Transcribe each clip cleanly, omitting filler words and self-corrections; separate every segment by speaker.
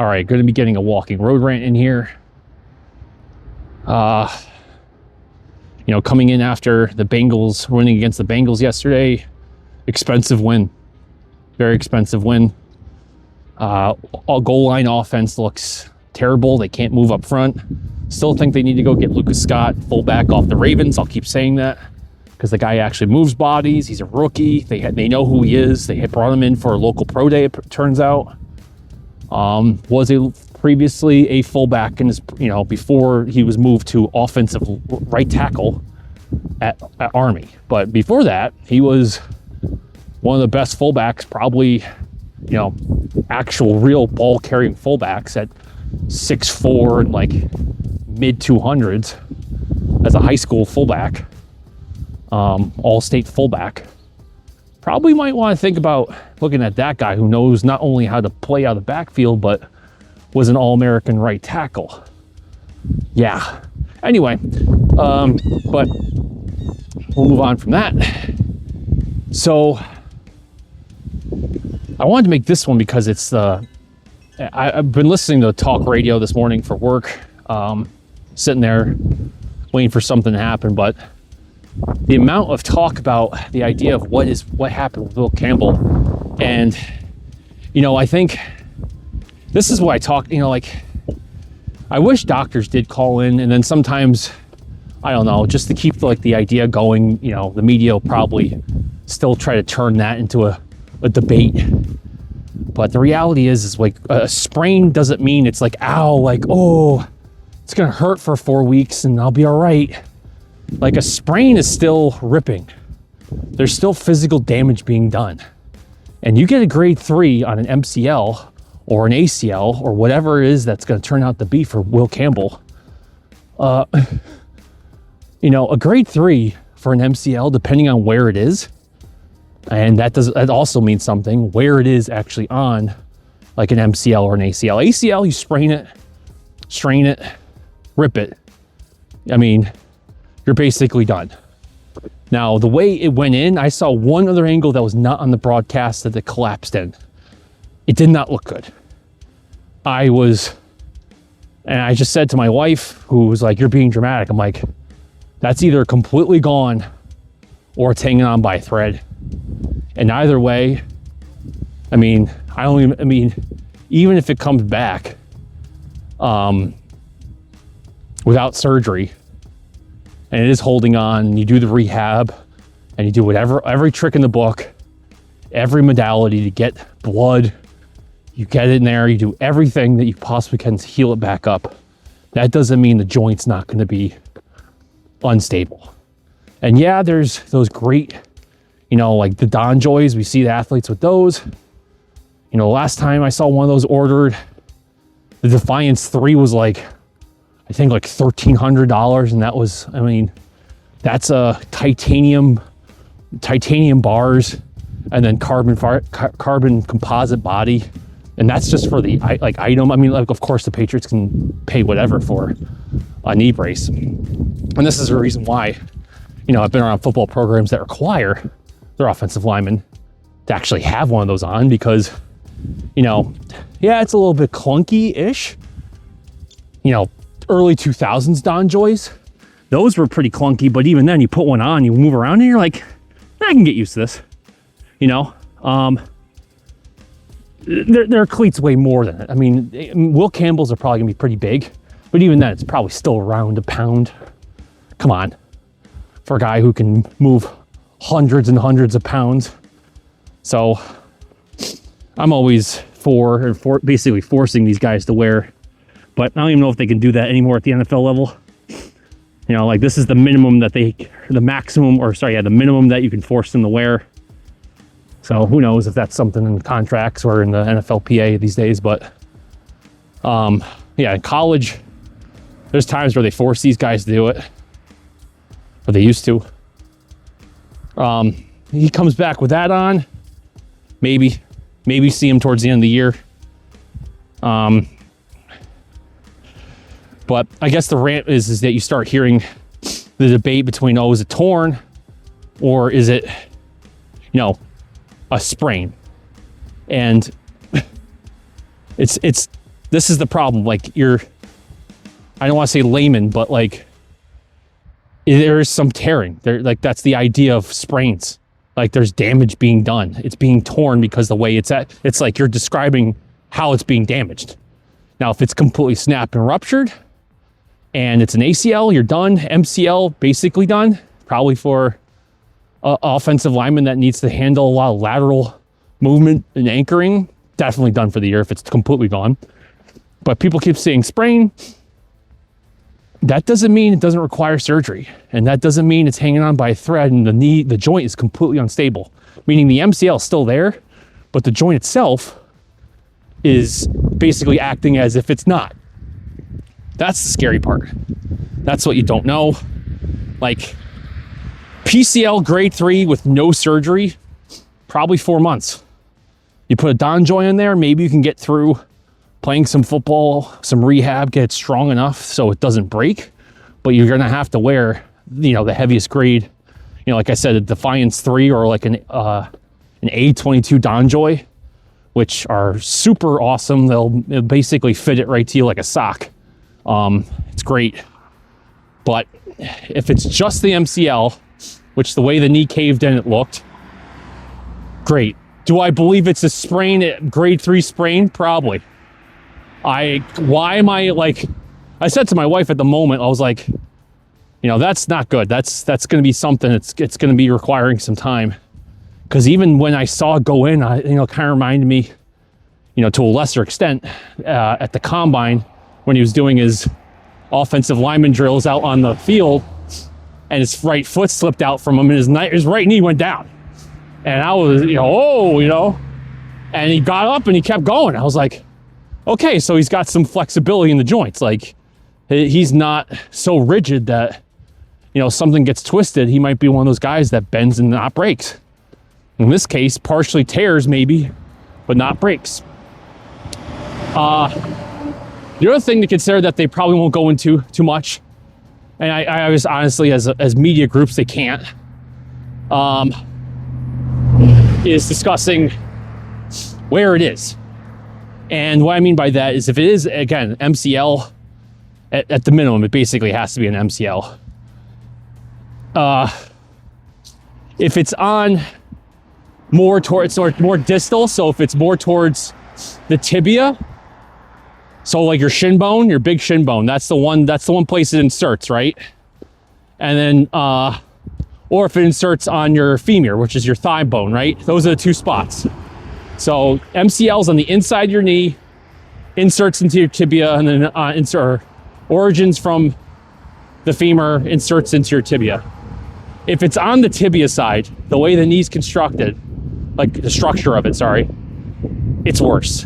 Speaker 1: All right, going to be getting a walking road rant in here. Coming in after the Bengals winning against the Bengals yesterday, expensive win, very expensive win. Goal line offense looks terrible. They can't move up front. Still think they need to go get Lucas Scott, fullback off the Ravens. I'll keep saying that because the guy actually moves bodies. He's a rookie. They know who he is. They had brought him in for a local pro day, it turns out. Was previously a fullback in his, before he was moved to offensive right tackle at Army. But before that, he was one of the best fullbacks, probably, actual real ball carrying fullbacks at 6'4" and like mid 200s as a high school fullback, all-state fullback. Probably might want to think about looking at that guy who knows not only how to play out of the backfield, but was an All-American right tackle. Yeah. Anyway, but we'll move on from that. So I wanted to make this one because it's I've been listening to talk radio this morning for work, sitting there waiting for something to happen, but the amount of talk about the idea of what happened with Will Campbell, and I think this is what I talk, I wish doctors did call in, and then sometimes, I don't know, just to keep the idea going, the media will probably still try to turn that into a debate. But the reality is like a sprain doesn't mean it's like, ow, like, oh, it's gonna hurt for 4 weeks and I'll be all right. Like a sprain is still ripping. There's still physical damage being done. And you get a grade 3 on an MCL or an ACL or whatever it is that's going to turn out to be for Will Campbell. A grade 3 for an MCL, depending on where it is, and that also means something, where it is actually on like an MCL or an ACL. ACL, you sprain it, strain it, rip it. I mean, you're basically done. Now, the way it went in, I saw one other angle that was not on the broadcast that it collapsed in. It did not look good. And I just said to my wife, who was like, you're being dramatic. I'm like, that's either completely gone or it's hanging on by a thread. And either way, even if it comes back without surgery, and it is holding on, and you do the rehab, and you do every trick in the book, every modality to get blood, you get in there, you do everything that you possibly can to heal it back up. That doesn't mean the joint's not going to be unstable. And yeah, there's those great, like the Don Joys, we see the athletes with those. Last time I saw one of those ordered, the Defiance 3 was like, I think like $1,300, and that was, that's a titanium bars and then carbon composite body, and that's just for the item. Of course the Patriots can pay whatever for a knee brace, and this is the reason why I've been around football programs that require their offensive linemen to actually have one of those on, because it's a little bit clunky-ish. Early 2000s Don Joys, those were pretty clunky, but even then you put one on, you move around and you're like, I can get used to this. Their cleats weigh more than it. Will Campbell's are probably gonna be pretty big, but even then it's probably still around a pound. Come on, for a guy who can move hundreds and hundreds of pounds. So I'm always for basically forcing these guys to wear, but I don't even know if they can do that anymore at the NFL level. This is the minimum the minimum that you can force them to wear. So who knows if that's something in the contracts or in the NFLPA these days, but in college, there's times where they force these guys to do it, or they used to. He comes back with that on, maybe see him towards the end of the year. But I guess the rant is that you start hearing the debate between, is it torn or is it, a sprain? And it's this is the problem. Like I don't want to say layman, but like there is some tearing there. Like that's the idea of sprains. Like there's damage being done. It's being torn because the way it's at, it's like you're describing how it's being damaged. Now, if it's completely snapped and ruptured and it's an ACL, you're done. MCL, basically done. Probably for an offensive lineman that needs to handle a lot of lateral movement and anchoring, definitely done for the year if it's completely gone. But people keep saying sprain. That doesn't mean it doesn't require surgery. And that doesn't mean it's hanging on by a thread and the joint is completely unstable. Meaning the MCL is still there, but the joint itself is basically acting as if it's not. That's the scary part. That's what you don't know. Like PCL grade 3 with no surgery, probably 4 months. You put a Don joint in there, maybe you can get through playing some football, some rehab, get it strong enough so it doesn't break. But you're gonna have to wear, the heaviest grade, like I said, a Defiance 3 or like an A22 Don joint, which are super awesome. They'll basically fit it right to you like a sock. It's great. But if it's just the MCL, which the way the knee caved in it looked, great. Do I believe it's a sprain, grade 3 sprain? Probably. I said to my wife at the moment, I was like, that's not good. That's going to be something. It's going to be requiring some time. Because even when I saw it go in, kind of reminded me, to a lesser extent, at the combine when he was doing his offensive lineman drills out on the field, and his right foot slipped out from him, and his right knee went down. And I was, and he got up and he kept going. I was like, okay, so he's got some flexibility in the joints. Like he's not so rigid that, something gets twisted. He might be one of those guys that bends and not breaks. In this case, partially tears maybe, but not breaks. The other thing to consider that they probably won't go into too much, and I was honestly, as media groups, they can't, is discussing where it is. And what I mean by that is if it is, again, MCL, at the minimum, it basically has to be an MCL. If it's on more distal, so if it's more towards the tibia, so like your shin bone, your big shin bone, that's the one place it inserts, right? And then, or if it inserts on your femur, which is your thigh bone, right? Those are the two spots. So MCL's on the inside of your knee, inserts into your tibia, and then origins from the femur, inserts into your tibia. If it's on the tibia side, the way the knee's constructed, like the structure of it, it's worse.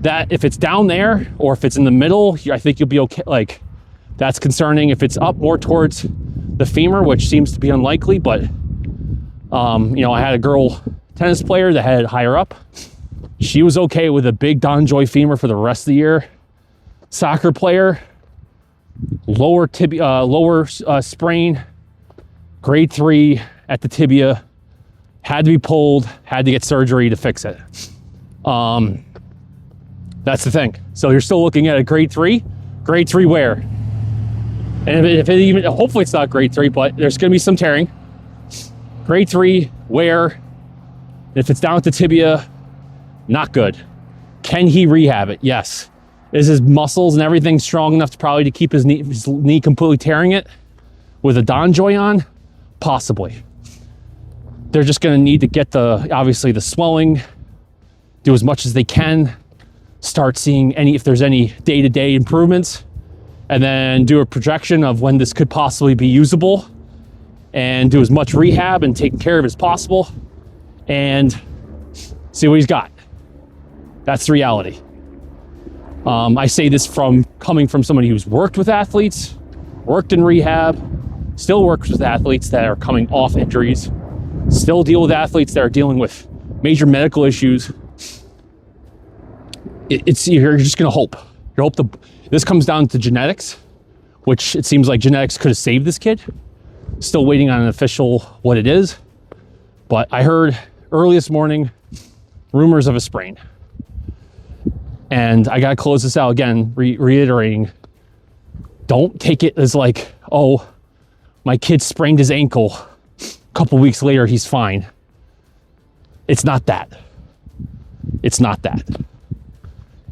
Speaker 1: That if it's down there or if it's in the middle, I think you'll be okay. Like that's concerning. If it's up more towards the femur, which seems to be unlikely, but I had a girl tennis player that had it higher up. She was okay with a big donjoy femur for the rest of the year. Soccer player, lower sprain, grade 3 at the tibia, had to be pulled, had to get surgery to fix it. That's the thing. So you're still looking at a grade 3 wear. And if it even, hopefully it's not grade 3, but there's going to be some tearing. Grade 3 wear. If it's down at the tibia, not good. Can he rehab it? Yes. Is his muscles and everything strong enough to keep his knee completely tearing it with a donjoy on? Possibly. They're just going to need to get obviously the swelling, do as much as they can, start seeing if there's any day-to-day improvements, and then do a projection of when this could possibly be usable, and do as much rehab and taking care of as possible, and see what he's got. That's the reality. I say this coming from somebody who's worked with athletes, worked in rehab, still works with athletes that are coming off injuries, still deal with athletes that are dealing with major medical issues. You're just going to hope. This comes down to genetics, which it seems like genetics could have saved this kid. Still waiting on an official what it is. But I heard early this morning rumors of a sprain. And I got to close this out again, reiterating, don't take it as like, oh, my kid sprained his ankle. A couple weeks later, he's fine. It's not that. It's not that.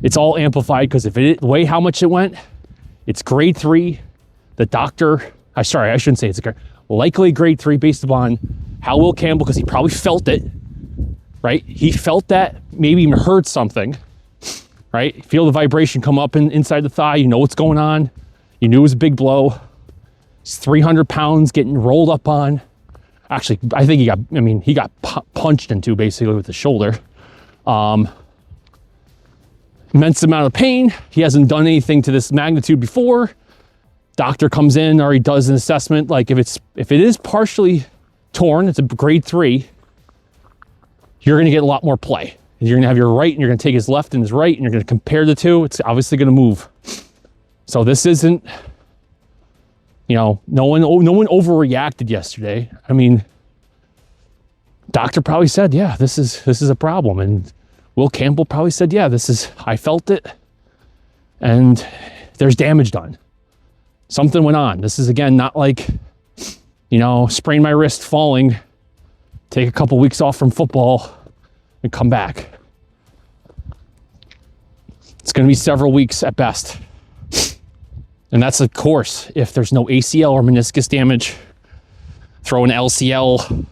Speaker 1: It's all amplified because if it weigh how much it went, it's grade 3. The doctor, I shouldn't say it's likely grade 3 based upon how Will Campbell, because he probably felt it, right? He felt that, maybe even heard something, right? Feel the vibration come up inside the thigh. You know what's going on. You knew it was a big blow. It's 300 pounds getting rolled up on. Actually, I think he got punched into basically with the shoulder. Immense amount of pain. He hasn't done anything to this magnitude before. Doctor comes in or he does an assessment. Like if it is partially torn, it's a grade 3, you're gonna get a lot more play. You're gonna have your right and you're gonna take his left and his right and you're gonna compare the two. It's obviously gonna move. So this isn't, no one overreacted yesterday. I mean, doctor probably said, yeah, this is a problem. And Will Campbell probably said, yeah, I felt it. And there's damage done. Something went on. This is, again, not like, sprain my wrist falling, take a couple weeks off from football and come back. It's going to be several weeks at best. And that's, of course, if there's no ACL or meniscus damage. Throw an LCL,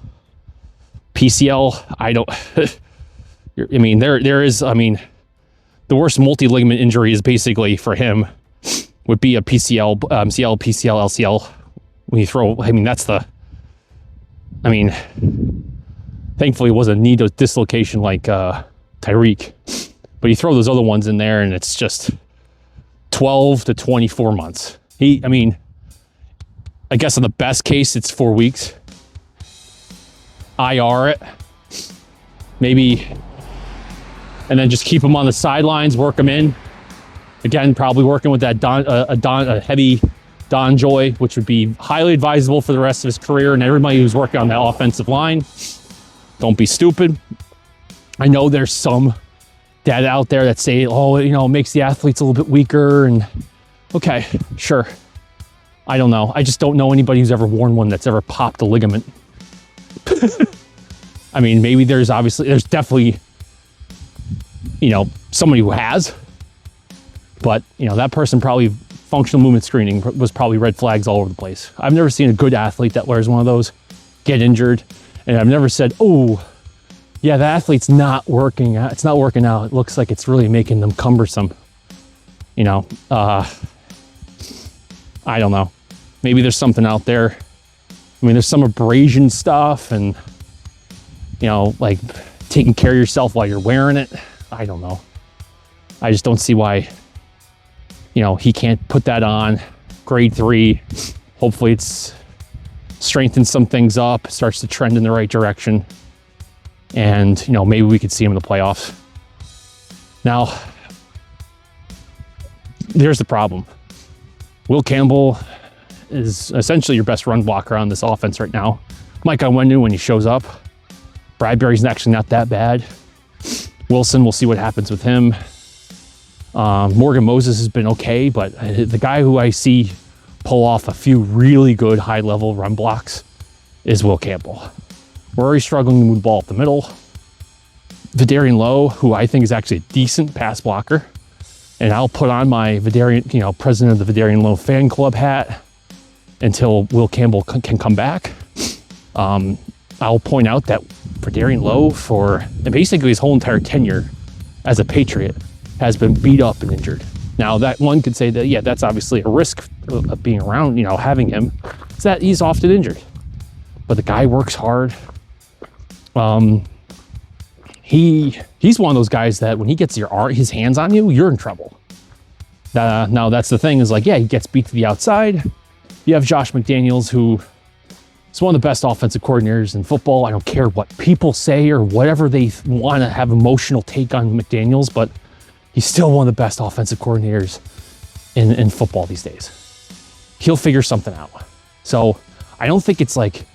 Speaker 1: PCL. There is, the worst multi-ligament injury is basically for him would be a PCL, MCL, PCL, LCL. When you throw, thankfully it wasn't a knee dislocation like Tyreek, but you throw those other ones in there and it's just 12 to 24 months. I guess in the best case, it's 4 weeks. IR it, maybe, and then just keep him on the sidelines, work him in. Again, probably working with that a heavy Don Joy, which would be highly advisable for the rest of his career and everybody who's working on that offensive line. Don't be stupid. I know there's some data out there that say, it makes the athletes a little bit weaker. And okay, sure. I don't know. I just don't know anybody who's ever worn one that's ever popped a ligament. Maybe there's definitely, somebody who has, but that person probably functional movement screening was probably red flags all over the place. I've never seen a good athlete that wears one of those get injured. And I've never said, oh, yeah, the athlete's not working out. It's not working out. It looks like it's really making them cumbersome. I don't know. Maybe there's something out there. There's some abrasion stuff and, like taking care of yourself while you're wearing it. I don't know. I just don't see why, he can't put that on. Grade 3. Hopefully it's strengthens some things up, starts to trend in the right direction. And, maybe we could see him in the playoffs. Now, there's the problem. Will Campbell is essentially your best run blocker on this offense right now. Mike Onwenu when he shows up. Bradbury's actually not that bad. Wilson, we'll see what happens with him. Morgan Moses has been okay, but the guy who I see pull off a few really good high-level run blocks is Will Campbell. We're already struggling to move the ball up the middle. Vidarian Lowe, who I think is actually a decent pass blocker, and I'll put on my Vidarian, president of the Vidarian Lowe fan club hat until Will Campbell can come back. I'll point out that Vidarian Lowe, for basically his whole entire tenure as a Patriot, has been beat up and injured. Now, that one could say that, yeah, that's obviously a risk of being around, having him, is that he's often injured. But the guy works hard. He's one of those guys that when he gets his hands on you, you're in trouble. Now, that's the thing is like, yeah, he gets beat to the outside. You have Josh McDaniels, who is one of the best offensive coordinators in football. I don't care what people say or whatever they want to have emotional take on McDaniels, but he's still one of the best offensive coordinators in football these days. He'll figure something out. So I don't think it's like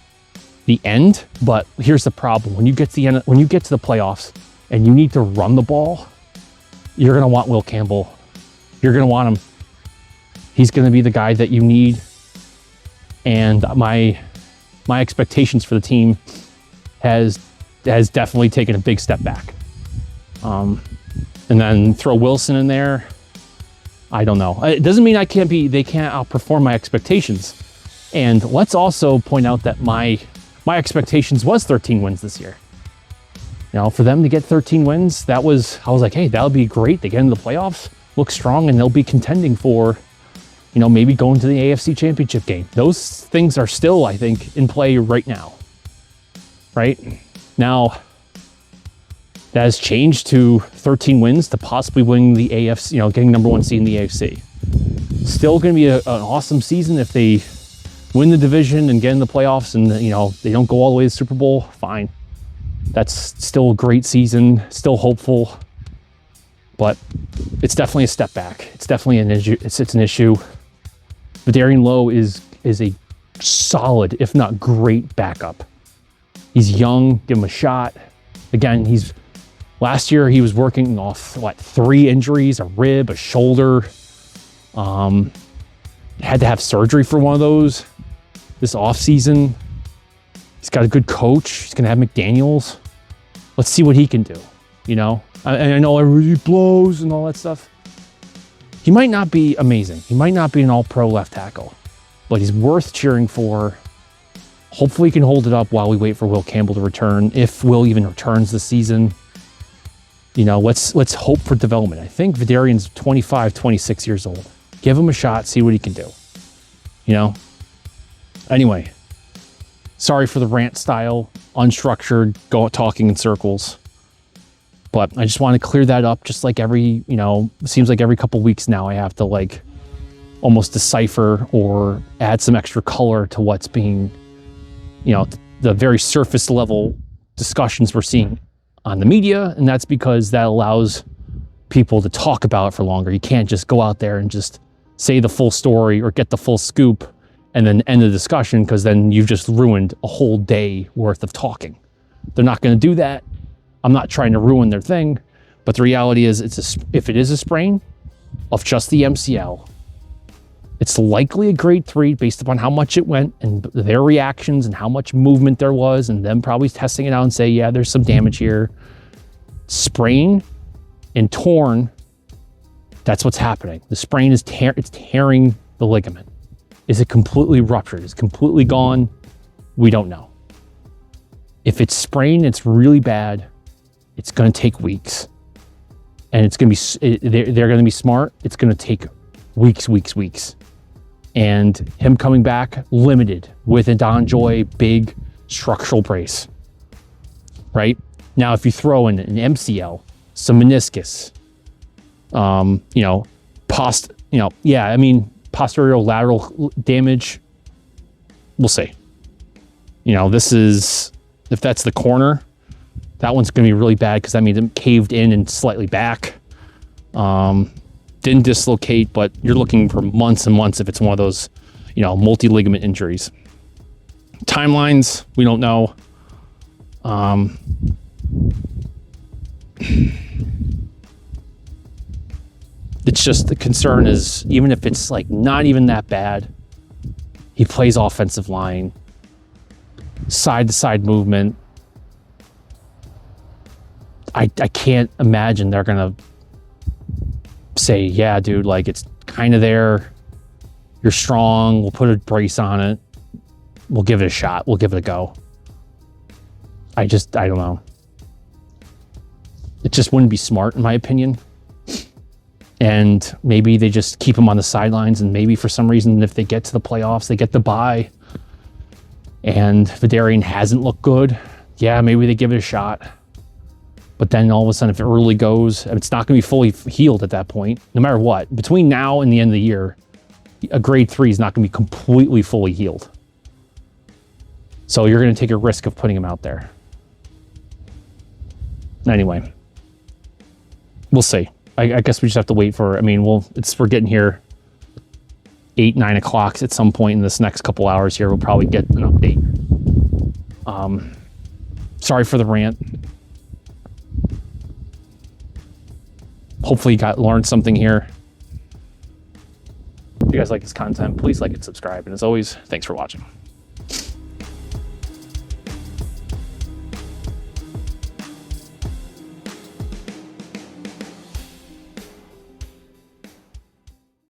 Speaker 1: the end, but here's the problem. When you get to the playoffs and you need to run the ball, you're going to want Will Campbell. You're going to want him. He's going to be the guy that you need. And my expectations for the team has definitely taken a big step back. And then throw Wilson in there. I don't know. It doesn't mean they can't outperform my expectations. And let's also point out that my expectations was 13 wins this year. For them to get 13 wins, I was like, hey, that'll be great. They get into the playoffs, look strong, and they'll be contending for, maybe going to the AFC Championship game. Those things are still, I think, in play right now. Right? Now, that has changed to 13 wins to possibly winning the AFC, getting number 1 seed in the AFC. Still going to be an awesome season if they win the division and get in the playoffs and, they don't go all the way to the Super Bowl. Fine. That's still a great season, still hopeful, but it's definitely a step back. It's definitely an issue. It's an issue. Vidarian Lowe is a solid, if not great, backup. He's young, give him a shot. Again, last year he was working off 3 injuries, a rib, a shoulder. Had to have surgery for one of those this offseason. He's got a good coach. He's going to have McDaniels. Let's see what he can do. I know everybody blows and all that stuff. He might not be amazing. He might not be an all-pro left tackle, but he's worth cheering for. Hopefully he can hold it up while we wait for Will Campbell to return. If Will even returns this season, let's hope for development. I think Vidarian's 25, 26 years old. Give him a shot, see what he can do. Anyway, sorry for the rant style, unstructured, talking in circles. But I just want to clear that up, just like it seems like every couple weeks now I have to almost decipher or add some extra color to what's being, the very surface level discussions we're seeing on the media. And that's because that allows people to talk about it for longer. You can't just go out there and just say the full story or get the full scoop and then end the discussion, because then you've just ruined a whole day worth of talking. They're not going to do that. I'm not trying to ruin their thing, but the reality is if it is a sprain of just the MCL, it's likely a grade 3 based upon how much it went and their reactions and how much movement there was and them probably testing it out and say, yeah, there's some damage here. Sprain and torn, that's what's happening. The sprain is tearing the ligament. Is it completely ruptured? Is it completely gone? We don't know. If it's sprained, it's really bad. It's going to take weeks. And it's going to be, they're going to be smart. It's going to take weeks. And him coming back limited with a Don Joy big structural brace. Right? Now, if you throw in an MCL, some meniscus, posterior lateral damage, we'll see. This is, if that's the corner, that one's going to be really bad because that means it caved in and slightly back. Didn't dislocate, but you're looking for months and months if it's one of those, multi-ligament injuries. Timelines, we don't know. It's just the concern is, even if it's not even that bad, he plays offensive line, side to side movement. I can't imagine they're gonna say, yeah, dude, it's kind of there. You're strong. We'll put a brace on it. We'll give it a shot. We'll give it a go. I don't know. It just wouldn't be smart, in my opinion. And maybe they just keep him on the sidelines, and maybe for some reason, if they get to the playoffs, they get the bye, and Vidarian hasn't looked good. Yeah, maybe they give it a shot. But then all of a sudden, if it really goes, it's not going to be fully healed at that point, no matter what. Between now and the end of the year, a grade 3 is not going to be completely fully healed. So you're going to take a risk of putting him out there. Anyway, we'll see. I guess we just have to wait for, we're getting here 8, 9 o'clock at some point in this next couple hours here. We'll probably get an update. Sorry for the rant. hopefully you learned something here. If you guys like this content, please like and subscribe. And as always, thanks for watching.